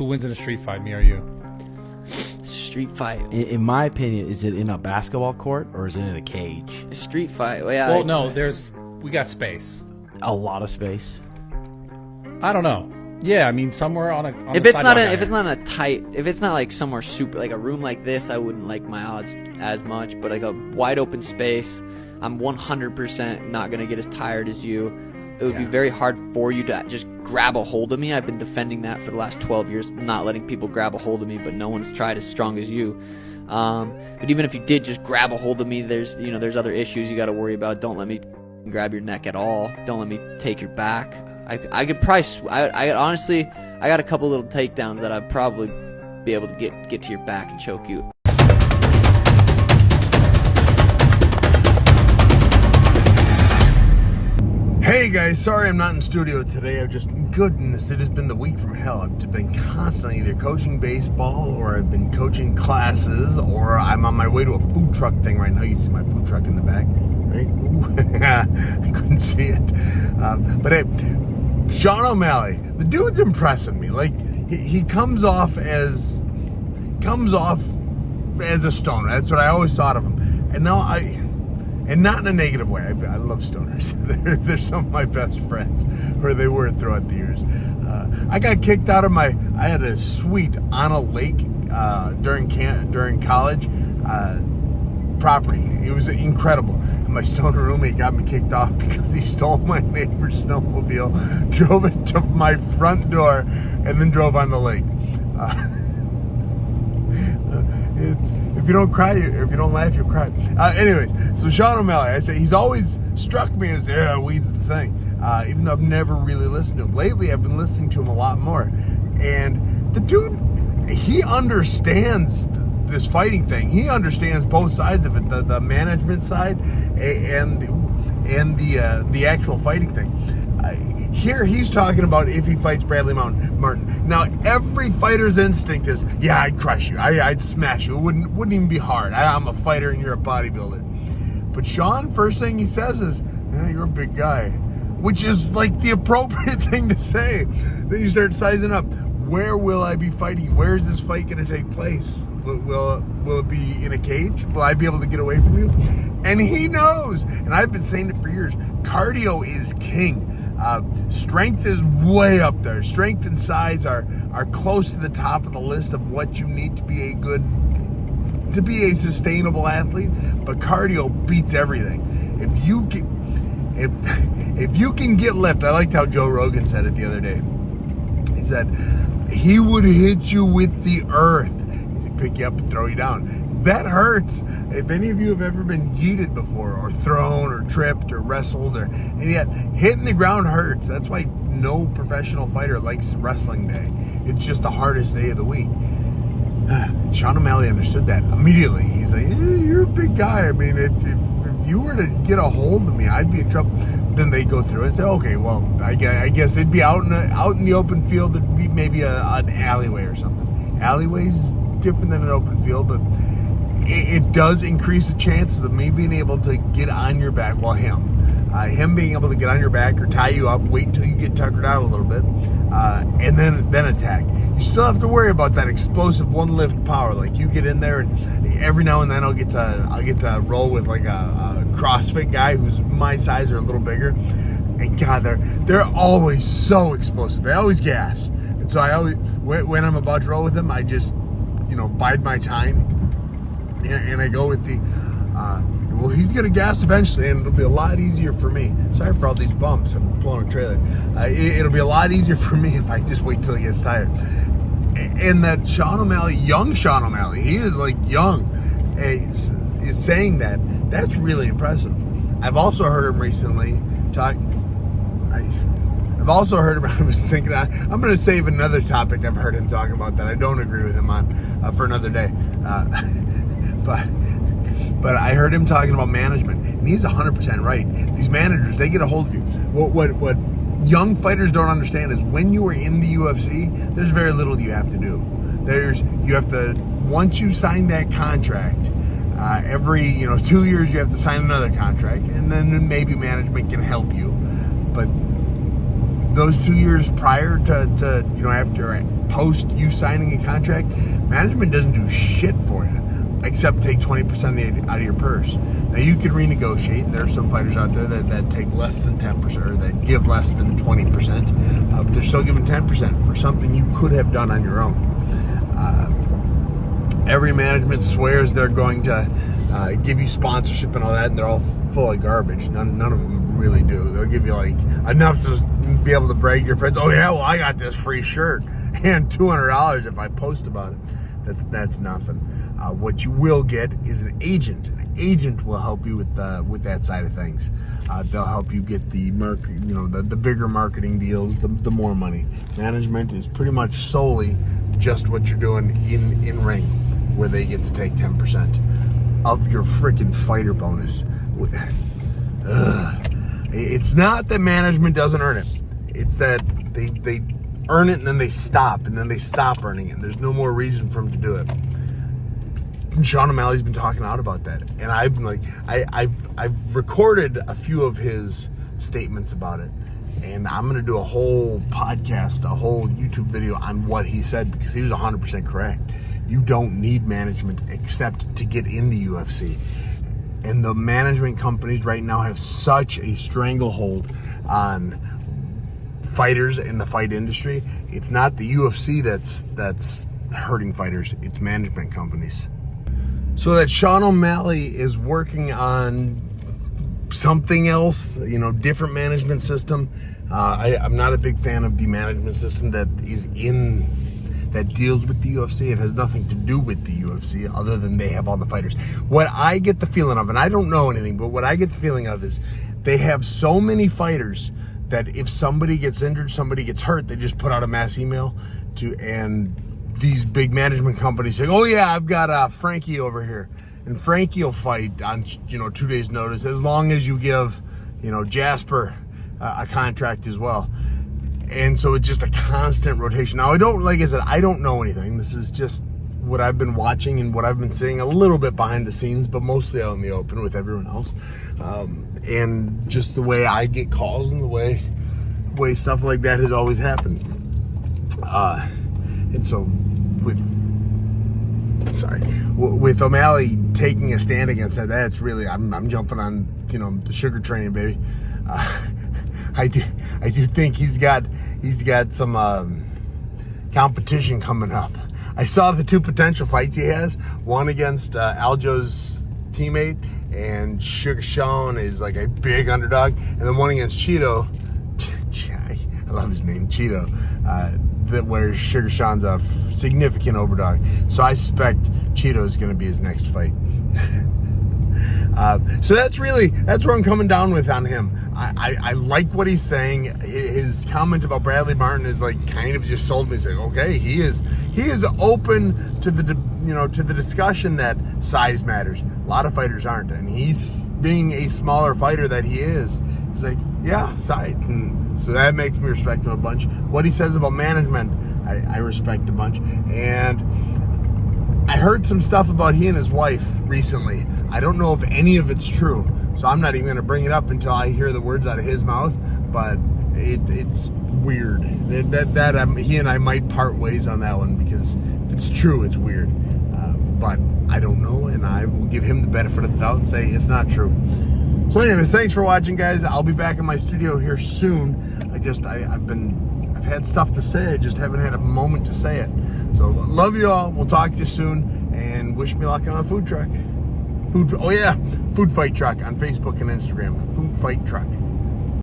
Who wins in a street fight, me or you? Street fight. In my opinion, is it in a basketball court or is it in a cage? A street fight. Well, yeah. Well, no, we got space. A lot of space. I don't know. Yeah, I mean somewhere on If the it's not sidewalk if it's not a tight, if it's not like somewhere super, like a room like this, I wouldn't like my odds as much. But like a wide open space, I'm 100% not gonna get as tired as you. It would be very hard for you to just grab a hold of me. I've been defending that for the last 12 years, not letting people grab a hold of me, but no one's tried as strong as you. But even if you did just grab a hold of me, there's other issues you got to worry about. Don't let me grab your neck at all. Don't let me take your back. I could probably, I honestly, I got a couple little takedowns that I'd probably be able to get to your back and choke you. Hey guys, sorry I'm not in studio today. Goodness, it has been the week from hell. I've just been constantly either coaching baseball or I've been coaching classes or I'm on my way to a food truck thing right now. You see my food truck in the back, right? Ooh, I couldn't see it. But hey, Sean O'Malley, the dude's impressing me. Like, he comes off as a stoner. That's what I always thought of him. And now and not in a negative way. I love stoners. They're some of my best friends, or they were throughout the years. I got kicked out of I had a suite on a lake during college property. It was incredible. And my stoner roommate got me kicked off because he stole my neighbor's snowmobile, drove it to my front door, and then drove on the lake. If you don't cry, if you don't laugh, you'll cry. Anyways, so Sean O'Malley, I say he's always struck me as weed's the thing. Even though I've never really listened to him. Lately, I've been listening to him a lot more. And the dude, he understands this fighting thing. He understands both sides of it, the management side and the actual fighting thing. Here he's talking about if he fights Bradley Martin. Now every fighter's instinct is, yeah, I'd crush you, I'd smash you. It wouldn't even be hard. I'm a fighter and you're a bodybuilder. But Sean, first thing he says is, you're a big guy, which is like the appropriate thing to say. Then you start sizing up. Where will I be fighting? Where is this fight going to take place? Will it be in a cage? Will I be able to get away from you? And he knows. And I've been saying it for years. Cardio is king. Strength is way up there. Strength and size are close to the top of the list of what you need to be a sustainable athlete. But cardio beats everything. If you can get lift, I liked how Joe Rogan said it the other day. He said he would hit you with the earth. He'd pick you up and throw you down. That hurts. If any of you have ever been yeeted before, or thrown, or tripped, or wrestled, and yet hitting the ground hurts. That's why no professional fighter likes wrestling day. It's just the hardest day of the week. Sean O'Malley understood that immediately. He's like, you're a big guy. I mean, if you were to get a hold of me, I'd be in trouble. Then they go through it and say, okay, well, I guess it'd be out in the open field. It'd be maybe an alleyway or something. Alleyway's different than an open field, but it does increase the chances of me being able to get on your back, him being able to get on your back or tie you up, wait until you get tuckered out a little bit, and then attack. You still have to worry about that explosive one lift power. Like, you get in there, and every now and then I'll get to roll with like a CrossFit guy who's my size or a little bigger, and God, they're always so explosive. They always gas, and so I always, when I'm about to roll with them, I just bide my time. And I go with well, he's going to gas eventually, and it'll be a lot easier for me. Sorry for all these bumps. I'm pulling a trailer. It'll be a lot easier for me if I just wait till he gets tired. And that Sean O'Malley, young Sean O'Malley, he is like young, is saying that. That's really impressive. I've also heard him recently talk. I've also heard him. I was thinking, I'm going to save another topic I've heard him talking about that I don't agree with him on for another day. But I heard him talking about management, and he's 100% right. These managers, they get a hold of you. What young fighters don't understand is when you are in the UFC, there's very little you have to do. Once you sign that contract, every 2 years you have to sign another contract, and then maybe management can help you. But those 2 years prior to post you signing a contract, management doesn't do shit for you, except take 20% out of your purse. Now you can renegotiate, and there are some fighters out there that take less than 10%, or that give less than 20%, but they're still giving 10% for something you could have done on your own. Every management swears they're going to give you sponsorship and all that, and they're all full of garbage. None of them really do. They'll give you like enough to be able to brag to your friends, oh yeah, well I got this free shirt and $200 if I post about it. That's nothing. What you will get is an agent. An agent will help you with that side of things. They'll help you get the the bigger marketing deals, the more money. Management is pretty much solely just what you're doing in ring, where they get to take 10% of your freaking fighter bonus. It's not that management doesn't earn it. It's that they earn it and then they stop earning it. There's no more reason for them to do it. Sean O'Malley's been talking out about that, and I've been like, I've recorded a few of his statements about it, and I'm gonna do a whole podcast, a whole YouTube video on what he said, because he was 100% correct. You don't need management except to get in the UFC. And the management companies right now have such a stranglehold on fighters in the fight industry. It's not the UFC that's hurting fighters, it's management companies. So that Sean O'Malley is working on something else, different management system. I'm not a big fan of the management system that deals with the UFC. It has nothing to do with the UFC other than they have all the fighters. What I get the feeling of, and I don't know anything, but what I get the feeling of is they have so many fighters that if somebody gets injured, somebody gets hurt, they just put out a mass email and these big management companies say, oh yeah, I've got Frankie over here. And Frankie will fight on 2 days notice, as long as you give Jasper a contract as well. And so it's just a constant rotation. Now, like I said, I don't know anything. This is just what I've been watching and what I've been seeing a little bit behind the scenes, but mostly out in the open with everyone else. And just the way I get calls and the way stuff like that has always happened. And so with O'Malley taking a stand against that, that's really, I'm jumping on, the Sugar Train, baby. I do think he's got some competition coming up. I saw the two potential fights he has. One against Aljo's teammate, and Sugar Sean is like a big underdog, and then one against Cheeto. I love his name, Cheeto. Where Sugar Sean's a significant overdog. So I suspect Cheeto is going to be his next fight. So that's where I'm coming down with on him. I like what he's saying. His comment about Bradley Martin is like kind of just sold me. It's like, okay, he is open to the discussion that size matters. A lot of fighters aren't, and he's being a smaller fighter that he is. He's like, yeah, size. And so that makes me respect him a bunch. What he says about management, I respect a bunch. And I heard some stuff about he and his wife recently. I don't know if any of it's true, so I'm not even going to bring it up until I hear the words out of his mouth, but it's weird. He and I might part ways on that one, because if it's true, it's weird. But I don't know, and I will give him the benefit of the doubt and say it's not true. So anyways, thanks for watching, guys. I'll be back in my studio here soon. I've had stuff to say, I just haven't had a moment to say it. So love you all. We'll talk to you soon, and wish me luck on a food truck. Food Fight Truck on Facebook and Instagram. Food Fight Truck.